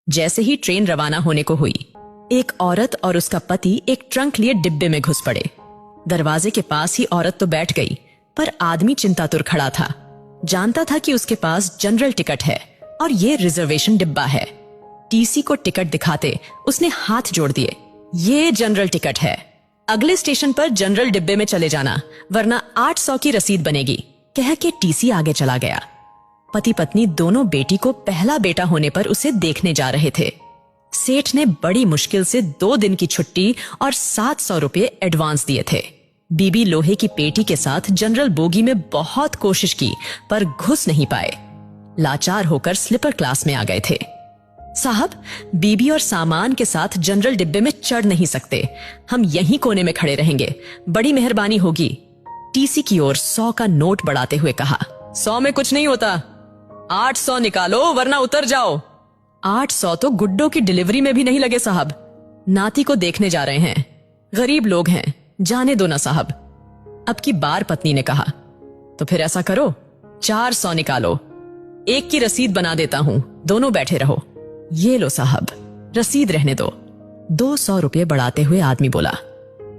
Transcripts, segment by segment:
जैसे ही ट्रेन रवाना होने को हुई, एक औरत और उसका पति एक ट्रंक लिए डिब्बे में घुस पड़े। दरवाजे के पास ही औरत तो बैठ गई, पर आदमी चिंतातुर खड़ा था। जानता था कि उसके पास जनरल टिकट है और ये रिजर्वेशन डिब्बा है। टीसी को टिकट दिखाते उसने हाथ जोड़ दिए। ये जनरल टिकट है, अगले स्टेशन पर जनरल डिब्बे में चले जाना, वरना 800 की रसीद बनेगी, कह के टीसी आगे चला गया। पति पत्नी दोनों बेटी को पहला बेटा होने पर उसे देखने जा रहे थे। सेठ ने बड़ी मुश्किल से 2 दिन की छुट्टी और 700 रुपये एडवांस दिए थे। बीबी लोहे की पेटी के साथ जनरल बोगी में बहुत कोशिश की, पर घुस नहीं पाए। लाचार होकर स्लीपर क्लास में आ गए थे। साहब, बीबी और सामान के साथ जनरल डिब्बे में चढ़ नहीं सकते, हम यहीं कोने में खड़े रहेंगे, बड़ी मेहरबानी होगी। टीसी की ओर 100 का नोट बढ़ाते हुए कहा। 100 में कुछ नहीं होता, 800 निकालो वरना उतर जाओ। 800 तो गुड्डो की डिलीवरी में भी नहीं लगे साहब, नाती को देखने जा रहे हैं, गरीब लोग हैं, जाने दो ना साहब। अब की बार पत्नी ने कहा, तो फिर ऐसा करो 400 निकालो, एक की रसीद बना देता हूं, दोनों बैठे रहो। ये लो साहब, रसीद रहने दो। 200 रुपये बढ़ाते हुए आदमी बोला,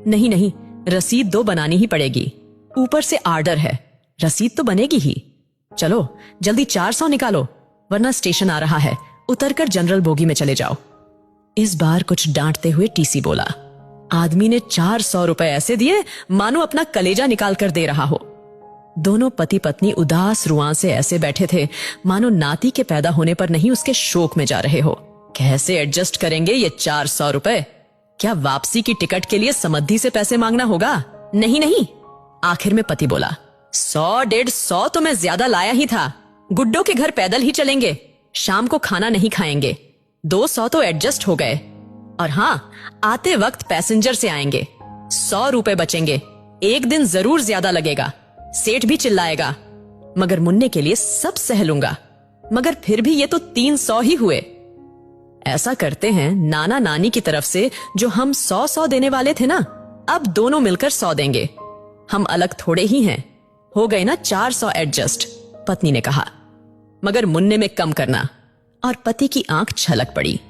नहीं नहीं, रसीद 2 बनानी ही पड़ेगी, ऊपर से आर्डर है, रसीद तो बनेगी ही। चलो जल्दी 400 निकालो, वरना स्टेशन आ रहा है, उतरकर जनरल बोगी में चले जाओ। इस बार कुछ डांटते हुए टीसी बोला। आदमी ने 400 रुपए ऐसे दिए मानो अपना कलेजा निकाल कर दे रहा हो। दोनों पति पत्नी उदास रुआं से ऐसे बैठे थे मानो नाती के पैदा होने पर नहीं उसके शोक में जा रहे हो। कैसे एडजस्ट करेंगे ये 400 रुपए? क्या वापसी की टिकट के लिए समद्धि से पैसे मांगना होगा? नहीं नहीं, आखिर में पति बोला, 100-150 तो मैं ज्यादा लाया ही था, गुड्डो के घर पैदल ही चलेंगे, शाम को खाना नहीं खाएंगे, 200 तो एडजस्ट हो गए, और हाँ, आते वक्त पैसेंजर से आएंगे, 100 रुपए बचेंगे, एक दिन जरूर ज्यादा लगेगा, सेठ भी चिल्लाएगा, मगर मुन्ने के लिए सब सह लूंगा, मगर फिर भी ये तो 300 ही हुए। ऐसा करते हैं, नाना नानी की तरफ से जो हम 100 देने वाले थे ना, अब दोनों मिलकर 100 देंगे, हम अलग थोड़े ही हैं, हो गए ना 400 एडजस्ट, पत्नी ने कहा, मगर मुन्ने में कम करना। और पति की आंख छलक पड़ी।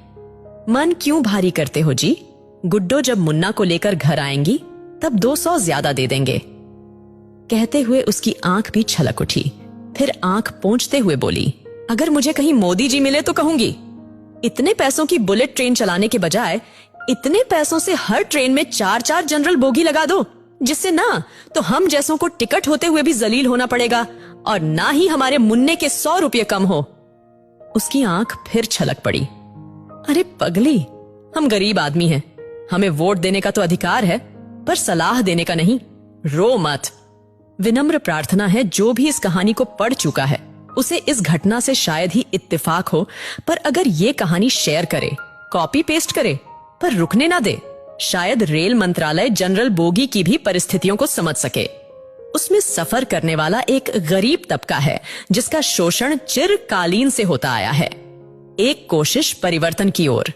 मन क्यों भारी करते हो जी, गुड्डो जब मुन्ना को लेकर घर आएंगी तब 200 ज्यादा दे देंगे। कहते हुए उसकी आंख भी छलक उठी, फिर आंख पोंछते हुए बोली, अगर मुझे कहीं मोदी जी मिले तो कहूंगी, इतने पैसों की बुलेट ट्रेन चलाने के बजाय इतने पैसों से हर ट्रेन में 4-4 जनरल बोगी लगा दो, जिससे ना तो हम जैसों को टिकट होते हुए भी जलील होना पड़ेगा और ना ही हमारे मुन्ने के 100 रुपये कम हो। उसकी आंख फिर छलक पड़ी। अरे पगली, हम गरीब आदमी हैं, हमें वोट देने का तो अधिकार है, पर सलाह देने का नहीं, रो मत। विनम्र प्रार्थना है, जो भी इस कहानी को पढ़ चुका है उसे इस घटना से शायद ही इत्तेफाक हो, पर अगर ये कहानी शेयर करे, कॉपी पेस्ट करे, पर रुकने ना दे, शायद रेल मंत्रालय जनरल बोगी की भी परिस्थितियों को समझ सके। उसमें सफर करने वाला एक गरीब तबका है जिसका शोषण चिरकालीन से होता आया है। एक कोशिश परिवर्तन की ओर।